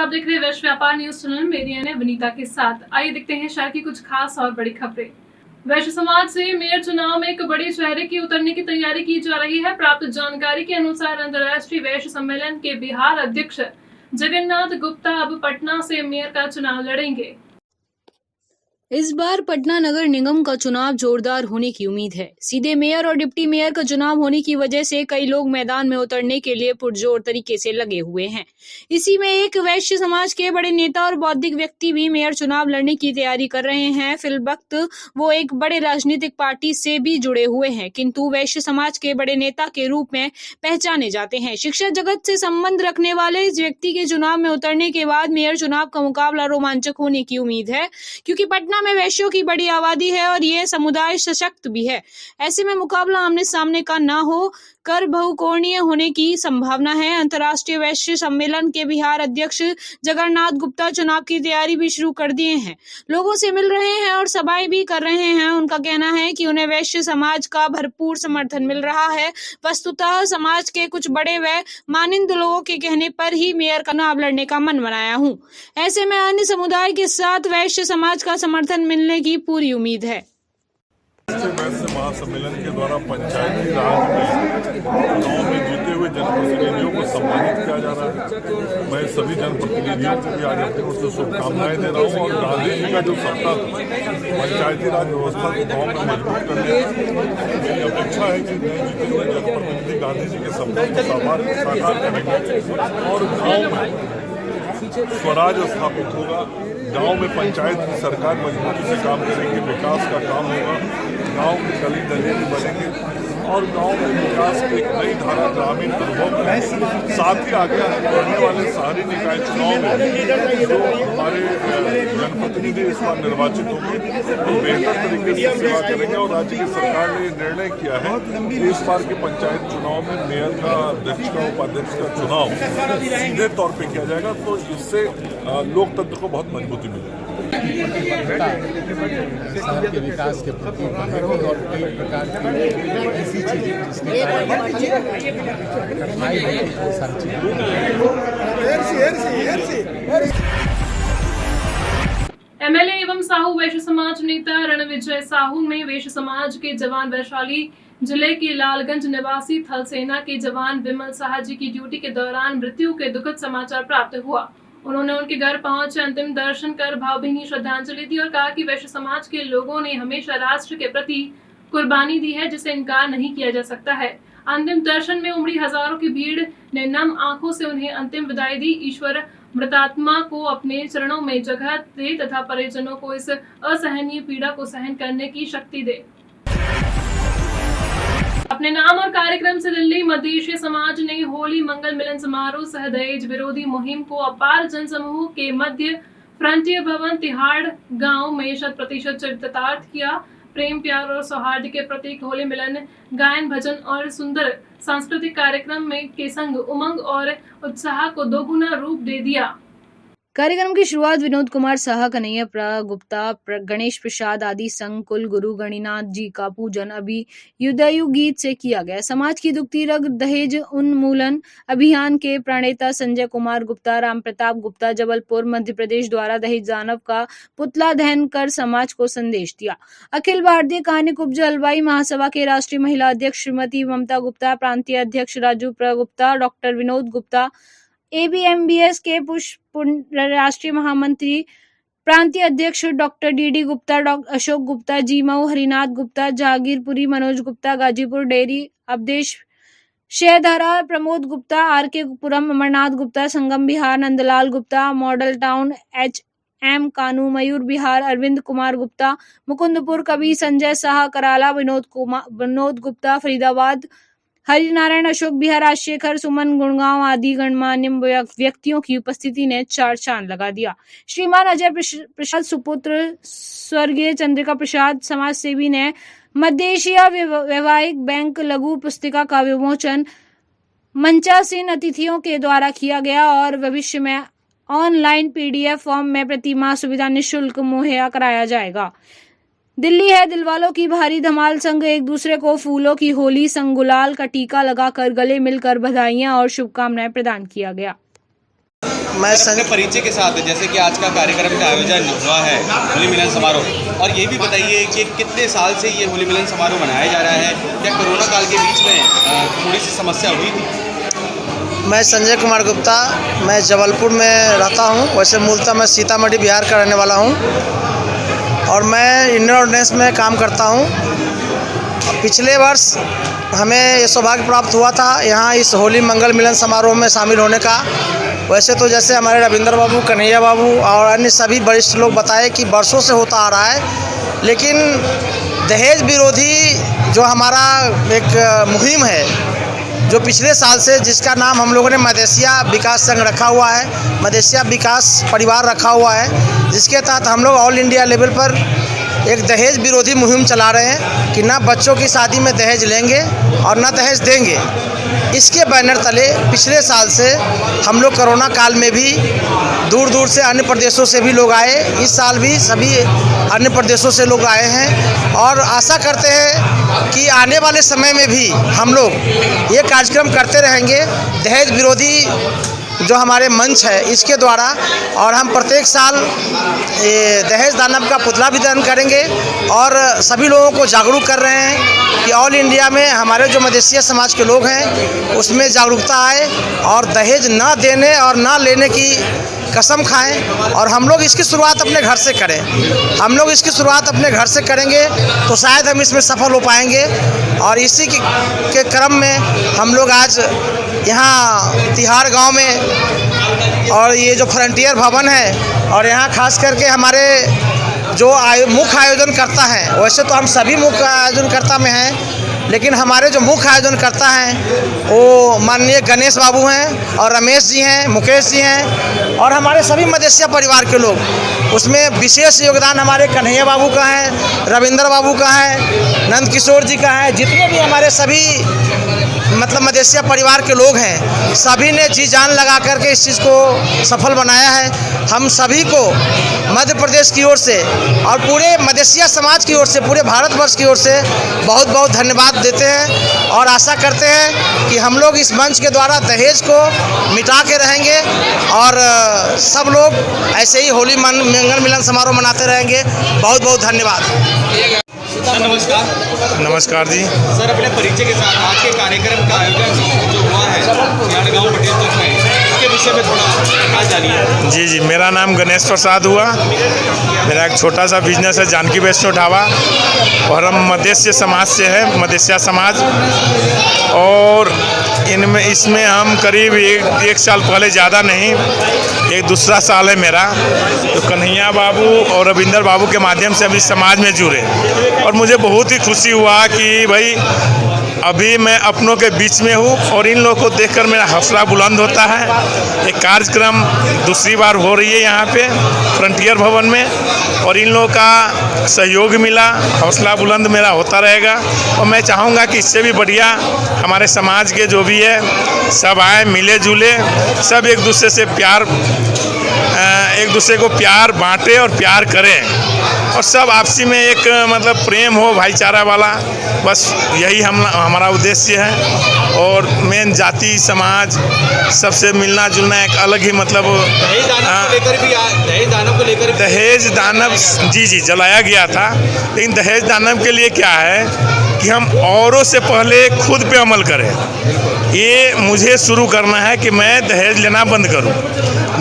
आप देख रहे हैं वैश्य व्यापार न्यूज चैनल। मेरी है वनीता के साथ। आइए देखते हैं शहर की कुछ खास और बड़ी खबरें। वैश्य समाज से मेयर चुनाव में एक बड़े चेहरे की उतरने की तैयारी की जा रही है। प्राप्त जानकारी के अनुसार अंतर्राष्ट्रीय वैश्य सम्मेलन के बिहार अध्यक्ष जगन्नाथ गुप्ता अब पटना से मेयर का चुनाव लड़ेंगे। इस बार पटना नगर निगम का चुनाव जोरदार होने की उम्मीद है। सीधे मेयर और डिप्टी मेयर का चुनाव होने की वजह से कई लोग मैदान में उतरने के लिए पुरजोर तरीके से लगे हुए हैं। इसी में एक वैश्य समाज के बड़े नेता और बौद्धिक व्यक्ति भी मेयर चुनाव लड़ने की तैयारी कर रहे हैं। फिलवक्त वो एक बड़े राजनीतिक पार्टी से भी जुड़े हुए हैं, किंतु वैश्य समाज के बड़े नेता के रूप में पहचाने जाते हैं। शिक्षा जगत से संबंध रखने वाले इस व्यक्ति के चुनाव में उतरने के बाद मेयर चुनाव का मुकाबला रोमांचक होने की उम्मीद है, क्योंकि पटना में वैश्यों की बड़ी आबादी है और ये समुदाय सशक्त भी है। ऐसे में मुकाबला आमने सामने का ना हो कर बहुकोणीय होने की संभावना है। अंतर्राष्ट्रीय वैश्य सम्मेलन के बिहार अध्यक्ष जगन्नाथ गुप्ता चुनाव की तैयारी भी शुरू कर दिए हैं। लोगों से मिल रहे हैं और सभाएं भी कर रहे हैं। उनका कहना है कि उन्हें वैश्य समाज का भरपूर समर्थन मिल रहा है। वस्तुतः समाज के कुछ बड़े व मानिंद लोगों के कहने पर ही मेयर का चुनाव लड़ने का मन बनाया हूँ। ऐसे में अन्य समुदाय के साथ वैश्य समाज का समर्थन मिलने की पूरी उम्मीद है। वैश्य महासम्मेलन के द्वारा पंचायती राज में गाँव में जीते हुए जनप्रतिनिधियों को सम्मानित किया जा रहा है। मैं सभी जनप्रतिनिधियों को भी आज अपनी ओर से शुभकामनाएं दे रहा हूँ और गांधी जी का जो सपना था पंचायती राज व्यवस्था को गाँव में मजबूत करने की मेरी अपेक्षा है कि नए जीते हुए जनप्रतिनिधि गांधी जी के सपना को साकार करेंगे और गाँव में स्वराज स्थापित होगा। गांव में पंचायत की सरकार मजबूती से काम करेगी, विकास का काम होगा, गांव की गली दलेरी बनेंगे और गांव में विकास की एक नई धारा ग्रामीण अनुभव में साथ ही आगे बढ़ने वाले शहरी निकाय चुनाव में जो हमारे जनप्रतिनिधि इस बार निर्वाचित होंगे वो बेहतर तरीके से सेवा करेंगे। और राज्य की सरकार ने निर्णय किया है कि इस बार के पंचायत चुनाव में मेयर का, अध्यक्ष का, उपाध्यक्ष का चुनाव सीधे तौर पर किया जाएगा, तो इससे लोकतंत्र को बहुत मजबूती मिलेगी। शहर के विकास के प्रति बढ़ेगी और कई प्रकार की ऐसी चीजें जिसके कठिनाई है सारी चीजें। एमएलए एवं साहू वैश्य समाज नेता रणविजय साहू में वैश्य समाज के जवान वैशाली जिले के लालगंज निवासी थल सेना के जवान विमल शाह जी की ड्यूटी के दौरान मृत्यु के दुखद समाचार प्राप्त हुआ। उन्होंने उनके घर पहुंच अंतिम दर्शन कर भावभीनी श्रद्धांजलि दी और कहा कि वैश्य समाज के लोगों ने हमेशा राष्ट्र के प्रति कुर्बानी दी है, जिसे इनकार नहीं किया जा सकता है। अंतिम दर्शन में उमड़ी हजारों की भीड़ ने नम आंखों से उन्हें अंतिम विदाई दी। ईश्वर मृतात्मा को अपने चरणों में जगह दे तथा परिजनों को इस असहनीय पीड़ा को सहन करने की शक्ति दे। अपने नाम और कार्यक्रम से दिल्ली मध्येशीय समाज ने होली मंगल मिलन समारोह सह दहेज विरोधी मुहिम को अपार जनसमूह के मध्य फ्रंटियर भवन तिहाड़ गांव में 100% चरितार्थ किया। प्रेम, प्यार और सौहार्द के प्रतीक होली मिलन गायन, भजन और सुंदर सांस्कृतिक कार्यक्रम में के संग उमंग और उत्साह को दोगुना रूप दे दिया। कार्यक्रम की शुरुआत विनोद कुमार साहा, कन्हैया गुप्ता, गणेश प्रसाद आदि संग कुल गुरु गणिनाथ जी का पूजन अभियुदयु गीत से किया गया। समाज की दुखती रग दहेज उन्मूलन अभियान के प्रणेता संजय कुमार गुप्ता, राम प्रताप गुप्ता, जबलपुर मध्य प्रदेश द्वारा दहेज दानव का पुतला दहन कर समाज को संदेश दिया। अखिल भारतीय कहानी उपज हलवाई महासभा के राष्ट्रीय महिला अध्यक्ष श्रीमती ममता गुप्ता, प्रांतीय अध्यक्ष राजू गुप्ता, डॉक्टर विनोद गुप्ता, ABMBS के राष्ट्रीय महामंत्री, प्रांतीय अध्यक्ष डॉक्टर DD गुप्ता, अशोक गुप्ता, जीमऊ हरिनाथ गुप्ता, जहांगीरपुरी मनोज गुप्ता, गाजीपुर डेयरी अवधेश शेयधारा Pramod Gupta, RK Puram Amarnath Gupta, Sangam Vihar Nandlal Gupta, model town HM Kanu, Mayur Vihar Arvind Kumar Gupta, Mukundpur कवि संजय शाह, कराला विनोद गुप्ता, फरीदाबाद हरिनारायण, अशोक बिहार राजशेखर, सुमन गुड़गांव आदि गणमान्य व्यक्तियों की उपस्थिति ने चार चांद लगा दिया। श्रीमान अजय प्रसाद सुपुत्र स्वर्गीय चंद्रिका प्रसाद समाज सेवी ने मध्य वैवाहिक बैंक लघु पुस्तिका का विमोचन मंचासीन अतिथियों के द्वारा किया गया और भविष्य में ऑनलाइन PDF फॉर्म में प्रतिमाह सुविधा निःशुल्क मुहैया कराया जाएगा। दिल्ली है दिलवालों की भारी धमाल संग एक दूसरे को फूलों की होली संग गुलाल का टीका लगाकर गले मिलकर बधाइयां और शुभकामनाएं प्रदान किया गया। मैं अपने परिचय के साथ, जैसे कि आज का कार्यक्रम का आयोजन हुआ है होली मिलन समारोह, और ये भी बताइए कि कितने साल से ये होली मिलन समारोह मनाया जा रहा है? क्या कोरोना काल के बीच में थोड़ी सी समस्या हुई थी? मैं संजय कुमार गुप्ता, मैं जबलपुर में रहता हूँ। वैसे मूलतः मैं सीतामढ़ी बिहार का रहने वाला हूँ और मैं इंडियन ऑर्डिनेंस में काम करता हूँ। पिछले वर्ष हमें ये सौभाग्य प्राप्त हुआ था यहाँ इस होली मंगल मिलन समारोह में शामिल होने का। वैसे तो जैसे हमारे रविंद्र बाबू, कन्हैया बाबू और अन्य सभी वरिष्ठ लोग बताए कि वर्षों से होता आ रहा है, लेकिन दहेज विरोधी जो हमारा एक मुहिम है, जो पिछले साल से, जिसका नाम हम लोगों ने मदेशिया विकास संघ रखा हुआ है, मदेशिया विकास परिवार रखा हुआ है, जिसके तहत हम लोग ऑल इंडिया लेवल पर एक दहेज विरोधी मुहिम चला रहे हैं कि ना बच्चों की शादी में दहेज लेंगे और ना दहेज देंगे। इसके बैनर तले पिछले साल से हम लोग कोरोना काल में भी दूर दूर से अन्य प्रदेशों से भी लोग आए, इस साल भी सभी अन्य प्रदेशों से लोग आए हैं और आशा करते हैं कि आने वाले समय में भी हम लोग ये कार्यक्रम करते रहेंगे दहेज विरोधी जो हमारे मंच है इसके द्वारा। और हम प्रत्येक साल दहेज दानव का पुतला वितरण करेंगे और सभी लोगों को जागरूक कर रहे हैं कि ऑल इंडिया में हमारे जो मदेशिया समाज के लोग हैं उसमें जागरूकता आए और दहेज ना देने और ना लेने की कसम खाएं। और हम लोग इसकी शुरुआत अपने घर से करें, हम लोग इसकी शुरुआत अपने घर से करेंगे तो शायद हम इसमें सफल हो पाएंगे। और इसी के क्रम में हम लोग आज यहाँ तिहाड़ गांव में और ये जो फ्रंटियर भवन है और यहाँ खास करके हमारे जो मुख्य आयोजनकर्ता हैं, वैसे तो हम सभी मुख्य आयोजनकर्ता में हैं, लेकिन हमारे जो मुख्य आयोजनकर्ता हैं वो माननीय गणेश बाबू हैं और रमेश जी हैं, मुकेश जी हैं और हमारे सभी मदेशिया परिवार के लोग। उसमें विशेष योगदान हमारे कन्हैया बाबू का है, रविंद्र बाबू का है, नंद किशोर जी का है। जितने भी हमारे सभी मतलब मदेशिया परिवार के लोग हैं, सभी ने जी जान लगा करके इस चीज़ को सफल बनाया है। हम सभी को मध्य प्रदेश की ओर से और पूरे मदेशिया समाज की ओर से, पूरे भारतवर्ष की ओर से बहुत बहुत धन्यवाद देते हैं और आशा करते हैं कि हम लोग इस मंच के द्वारा दहेज को मिटा के रहेंगे और सब लोग ऐसे ही होली मंगल मिलन समारोह मनाते रहेंगे। बहुत बहुत धन्यवाद। सर नमस्कार। नमस्कार जी। सर अपने परिचय के साथ आज के कार्यक्रम का आयोजन जो हुआ है तिहाड़ पटेल चौक में, इसके विषय में थोड़ा प्रकाश डालिए। जी जी, मेरा नाम गणेश प्रसाद हुआ। मेरा एक छोटा सा बिजनेस है जानकी वैष्णो ढाबा और हम मदेशिया समाज से है, मदेशिया समाज। और इसमें हम करीब एक साल पहले, ज़्यादा नहीं, एक दूसरा साल है मेरा, तो कन्हैया बाबू और रविंद्र बाबू के माध्यम से अभी समाज में जुड़े और मुझे बहुत ही खुशी हुआ कि भाई अभी मैं अपनों के बीच में हूँ और इन लोगों को देखकर मेरा हौसला बुलंद होता है। एक कार्यक्रम दूसरी बार हो रही है यहाँ पे फ्रंटियर भवन में और इन लोगों का सहयोग मिला, हौसला बुलंद मेरा होता रहेगा और मैं चाहूँगा कि इससे भी बढ़िया हमारे समाज के जो भी है सब आए, मिले जुले, सब एक दूसरे से प्यार, एक दूसरे को प्यार बांटे और प्यार करें और सब आपसी में एक मतलब प्रेम हो, भाईचारा वाला, बस यही हमारा उद्देश्य है। और मेन जाति समाज सबसे मिलना जुलना एक अलग ही मतलब दहेज दानव जी जलाया गया था, लेकिन दहेज दानव के लिए क्या है कि हम औरों से पहले खुद पे अमल करें। ये मुझे शुरू करना है कि मैं दहेज लेना बंद करूं।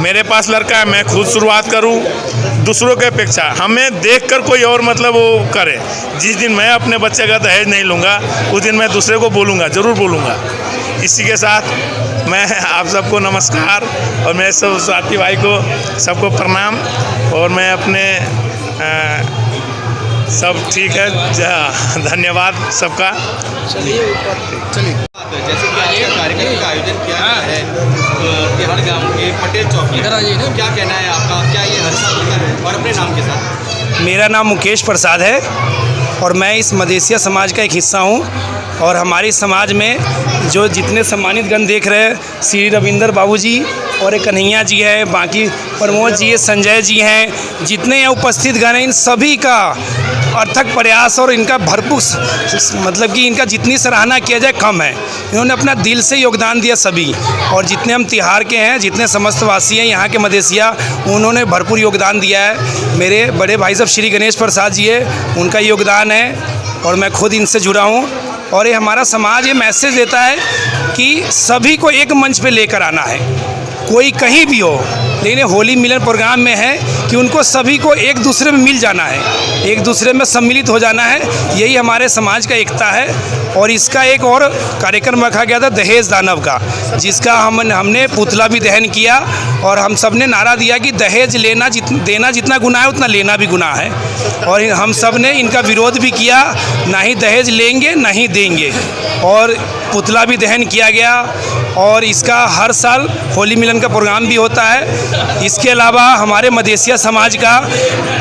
मेरे पास लड़का है, मैं खुद शुरुआत करूं दूसरों के अपेक्षा। हमें देखकर कोई और मतलब वो करे। जिस दिन मैं अपने बच्चे का दहेज नहीं लूँगा उस दिन मैं दूसरे को बोलूँगा, ज़रूर बोलूँगा। इसी के साथ मैं आप सबको नमस्कार और मेरे सब साथी भाई को सबको प्रणाम और मैं अपने सब ठीक है, धन्यवाद सबका। चलिए जैसे कि आज का कार्यक्रम का आयोजन किया गया है तिहाड़ गांव के पटेल चौक में, तो क्या कहना है आपका? क्या ये हर साल होता है? और अपने नाम के साथ। मेरा नाम मुकेश प्रसाद है और मैं इस मदेशिया समाज का एक हिस्सा हूँ और हमारी समाज में जो जितने सम्मानित गण देख रहे हैं, श्री रविंद्र बाबू जी और एक कन्हैया जी है, बाकी प्रमोद जी है, संजय जी हैं, जितने यहाँ उपस्थित गण हैं, इन सभी का अथक प्रयास और इनका भरपूर मतलब कि इनका जितनी सराहना किया जाए कम है। इन्होंने अपना दिल से योगदान दिया सभी, और जितने हम तिहाड़ के हैं, जितने समस्त वासी हैं यहाँ के मदेसिया, उन्होंने भरपूर योगदान दिया है। मेरे बड़े भाई साहब श्री गणेश प्रसाद जी है, उनका योगदान है और मैं खुद इनसे जुड़ा हूँ। और ये हमारा समाज ये मैसेज देता है कि सभी को एक मंच पे लेकर आना है, कोई कहीं भी हो, लेकिन होली मिलन प्रोग्राम में है कि उनको सभी को एक दूसरे में मिल जाना है, एक दूसरे में सम्मिलित हो जाना है। यही हमारे समाज का एकता है। और इसका एक और कार्यक्रम रखा गया था दहेज दानव का, जिसका हमने पुतला भी दहन किया और हम सब ने नारा दिया कि दहेज देना जितना गुनाह है उतना लेना भी गुनाह है। और हम सब ने इनका विरोध भी किया, ना ही दहेज लेंगे ना ही देंगे, और पुतला भी दहन किया गया। और इसका हर साल होली मिलन का प्रोग्राम भी होता है। इसके अलावा हमारे मदेसिया समाज का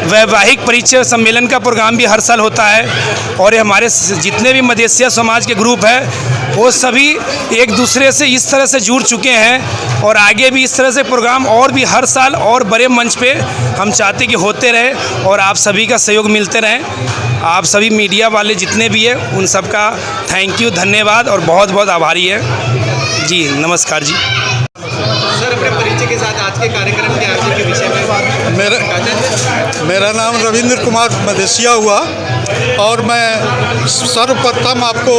वैवाहिक परिचय सम्मेलन का प्रोग्राम भी हर साल होता है। और ये हमारे जितने भी मदेसिया समाज के ग्रुप हैं वो सभी एक दूसरे से इस तरह से जुड़ चुके हैं, और आगे भी इस तरह से प्रोग्राम और भी हर साल और बड़े मंच पे हम चाहते कि होते रहे और आप सभी का सहयोग मिलते रहें। आप सभी मीडिया वाले जितने भी हैं उन सब का थैंक यू, धन्यवाद और बहुत बहुत आभारी है जी। नमस्कार जी। सर, अपने परिचय के साथ आज के कार्यक्रम के आयोजन के विषय में मेरा नाम रविंद्र कुमार मदेसिया हुआ, और मैं सर्वप्रथम आपको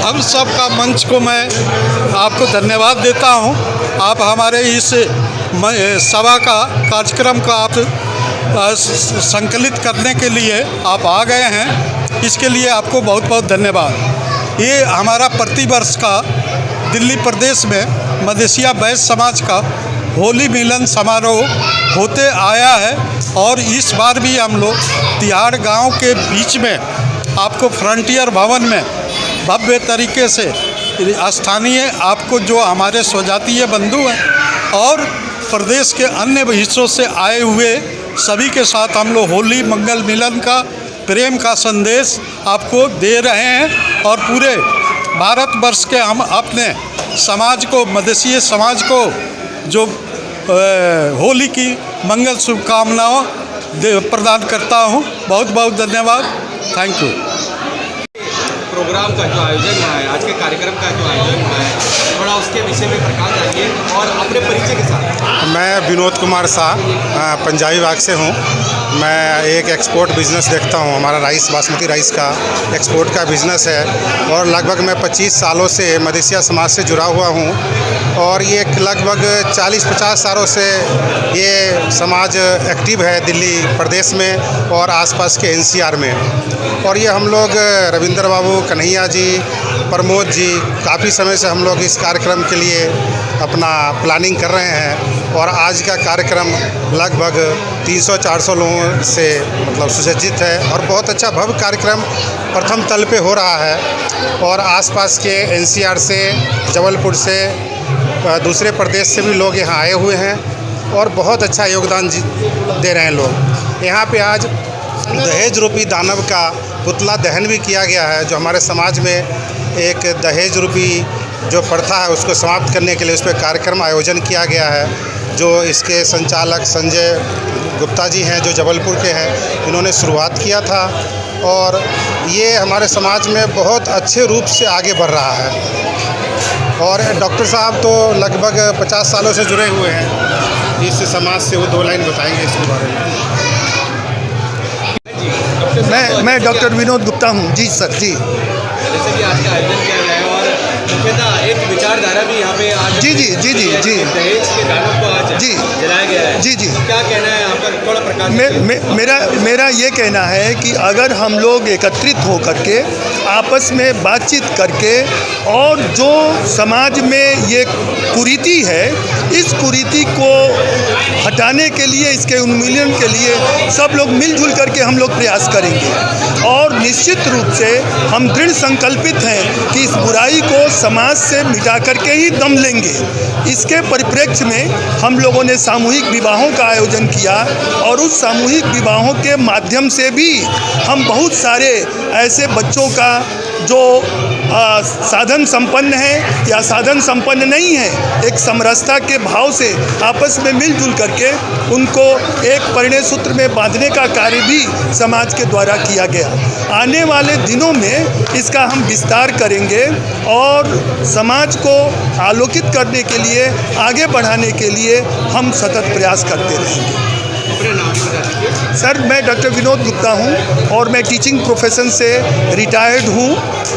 हम सब का मंच को मैं आपको धन्यवाद देता हूं। आप हमारे इस सभा का कार्यक्रम का आप संकलित करने के लिए आप आ गए हैं, इसके लिए आपको बहुत बहुत धन्यवाद। ये हमारा प्रतिवर्ष का दिल्ली प्रदेश में मदेसिया वैश्य समाज का होली मिलन समारोह होते आया है, और इस बार भी हम लोग तिहाड़ गांव के बीच में आपको फ्रंटियर भवन में भव्य तरीके से स्थानीय आपको जो हमारे स्वजातीय बंधु हैं और प्रदेश के अन्य हिस्सों से आए हुए सभी के साथ हम लोग होली मंगल मिलन का प्रेम का संदेश आपको दे रहे हैं। और पूरे भारतवर्ष के हम अपने समाज को, मदेसिया समाज को जो होली की मंगल शुभकामनाओं प्रदान करता हूं। बहुत बहुत धन्यवाद, थैंक यू। प्रोग्राम का जो आयोजन हुआ है, आज के कार्यक्रम का जो आयोजन हुआ है, थोड़ा उसके विषय में प्रकाश डालिए और अपने परिचय के साथ। मैं विनोद कुमार शाह पंजाबी बाग से हूँ। मैं एक एक्सपोर्ट बिज़नेस देखता हूँ। हमारा राइस, बासमती राइस का एक्सपोर्ट का बिज़नेस है, और लगभग मैं 25 सालों से मदेसिया समाज से जुड़ा हुआ हूँ। और ये लगभग 40-50 सालों से ये समाज एक्टिव है दिल्ली प्रदेश में और आसपास के NCR में। और ये हम लोग रविंद्र बाबू, कन्हैया जी, प्रमोद जी, काफ़ी समय से हम लोग इस कार्यक्रम के लिए अपना प्लानिंग कर रहे हैं। और आज का कार्यक्रम लगभग 300-400 लोगों से मतलब सुसज्जित है, और बहुत अच्छा भव्य कार्यक्रम प्रथम तल पे हो रहा है। और आसपास के NCR से, जबलपुर से, दूसरे प्रदेश से भी लोग यहाँ आए हुए हैं, और बहुत अच्छा योगदान दे रहे हैं लोग। यहाँ पे आज दहेज रूपी दानव का पुतला दहन भी किया गया है, जो हमारे समाज में एक दहेज रूपी जो प्रथा है उसको समाप्त करने के लिए उस पर कार्यक्रम आयोजन किया गया है। जो इसके संचालक संजय गुप्ता जी हैं, जो जबलपुर के हैं, इन्होंने शुरुआत किया था, और ये हमारे समाज में बहुत अच्छे रूप से आगे बढ़ रहा है। और डॉक्टर साहब तो लगभग 50 सालों से जुड़े हुए हैं इस समाज से, वो 2 लाइन बताएंगे इसके बारे में। मैं डॉक्टर विनोद गुप्ता हूँ। जी सर, जी। जैसे कि आज का आयोजन किया गया है, और मुख्यतः एक विचारधारा भी यहाँ पे आज जी दहेज के दानव को आज जी जलाया गया है। जी। क्या कहना है आपका, थोड़ा प्रकाश? मेरा ये कहना है कि अगर हम लोग एकत्रित हो करके आपस में बातचीत करके, और जो समाज में ये कुरीति है, इस कुरीति को हटाने के लिए, इसके उन्मूलन के लिए सब लोग मिलजुल करके हम लोग प्रयास करेंगे। और निश्चित रूप से हम दृढ़ संकल्पित हैं कि इस बुराई को समाज से मिटा करके ही दम लेंगे। इसके परिप्रेक्ष्य में हम लोगों ने सामूहिक विवाहों का आयोजन किया, और उस सामूहिक विवाहों के माध्यम से भी हम बहुत सारे ऐसे बच्चों का जो साधन संपन्न है या साधन संपन्न नहीं है, एक समरसता के भाव से आपस में मिलजुल करके उनको एक परिणय सूत्र में बांधने का कार्य भी समाज के द्वारा किया गया। आने वाले दिनों में इसका हम विस्तार करेंगे और समाज को आलोकित करने के लिए, आगे बढ़ाने के लिए हम सतत प्रयास करते रहेंगे। सर, मैं डॉक्टर विनोद गुप्ता हूं और मैं टीचिंग प्रोफेशन से रिटायर्ड हूं।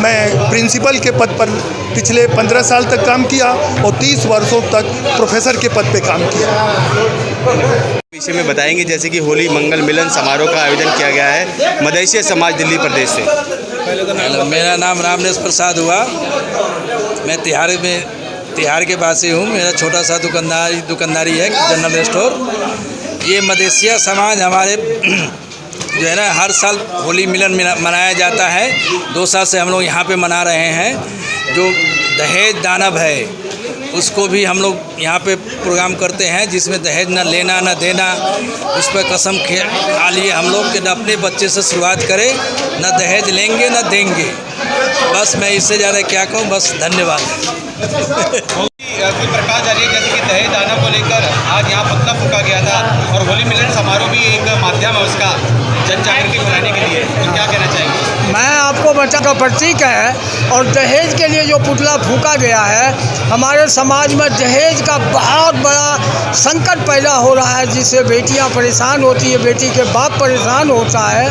मैं प्रिंसिपल के पद पर पिछले 15 साल तक काम किया और 30 वर्षों तक प्रोफेसर के पद पे काम किया। विषय में बताएंगे, जैसे कि होली मंगल मिलन समारोह का आयोजन किया गया है मदेशिया समाज दिल्ली प्रदेश से। मेरा नाम रामनेश प्रसाद हुआ। मैं तिहाड़ के वासी हूँ। मेरा छोटा सा दुकानदारी है, जनरल स्टोर। ये मदेशिया समाज हमारे जो है ना, हर साल होली मिलन मनाया जाता है। 2 साल से हम लोग यहाँ पे मना रहे हैं। जो दहेज दानव है उसको भी हम लोग यहाँ पे प्रोग्राम करते हैं, जिसमें दहेज न लेना न देना, उस पर कसम खा लिए हम लोग कि न अपने बच्चे से शुरुआत करें, न दहेज लेंगे न देंगे। बस मैं इससे ज़्यादा क्या कहूँ, बस धन्यवाद। कोई प्रकाश जारी है, जैसे कि दहेज दाना को लेकर आज यहाँ पुतला फूका गया था और होली मिलन समारोह भी एक माध्यम है उसका जन जागृति फैलाने के लिए, तो क्या कहना चाहेंगे? मैं आपको बच्चा का प्रतीक है और दहेज के लिए जो पुतला फूका गया है, हमारे समाज में दहेज का बहुत बड़ा संकट पैदा हो रहा है, जिससे बेटियां परेशान होती है, बेटी के बाप परेशान होता है।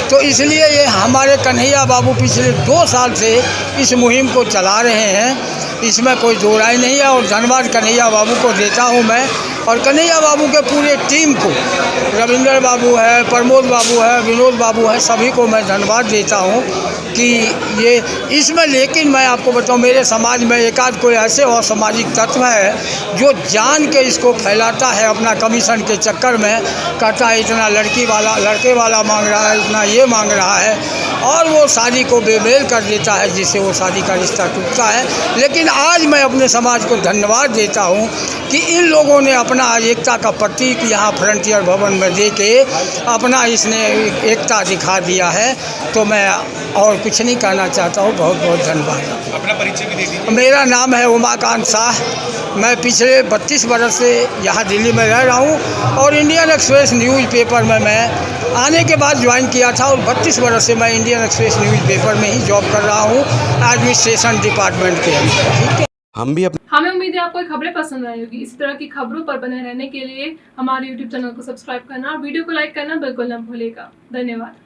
तो इसलिए ये हमारे कन्हैया बाबू पिछले 2 साल से इस मुहिम को चला रहे हैं, इसमें कोई दो राय नहीं है। और धन्यवाद कन्हैया बाबू को देता हूँ मैं, और कन्हैया बाबू के पूरे टीम को, रविंदर बाबू है, प्रमोद बाबू है, विनोद बाबू है, सभी को मैं धन्यवाद देता हूँ कि ये इसमें। लेकिन मैं आपको बताऊँ, मेरे समाज में एक आध कोई ऐसे असामाजिक तत्व है जो जान के इसको फैलाता है अपना कमीशन के चक्कर में। कहता है इतना लड़के वाला मांग रहा है, इतना ये मांग रहा है, और वो शादी को बेमेल कर देता है, जिससे वो शादी का रिश्ता टूटता है। लेकिन आज मैं अपने समाज को धन्यवाद देता हूँ कि इन लोगों ने अपना एकता का प्रतीक यहाँ फ्रंटियर भवन में दे के अपना इसने एकता दिखा दिया है। तो मैं और कुछ नहीं कहना चाहता हूँ। बहुत बहुत धन्यवाद। अपना परिचय भी दे दीजिए। मेरा नाम है उमाकांत शाह। मैं पिछले 32 वर्ष से यहाँ दिल्ली में रह रहा हूँ और इंडियन एक्सप्रेस न्यूज़ पेपर में मैं आने के बाद ज्वाइन किया था, और 32 वर्ष से मैं इंडियन एक्सप्रेस न्यूज़ पेपर में ही जॉब कर रहा हूँ एडमिनिस्ट्रेशन डिपार्टमेंट के अंदर। ठीक है। हमें उम्मीद है आपको ये खबरें पसंद आई होगी। इसी तरह की खबरों पर बने रहने के लिए हमारे YouTube चैनल को सब्सक्राइब करना और वीडियो को लाइक करना बिल्कुल न भूलिएगा। धन्यवाद।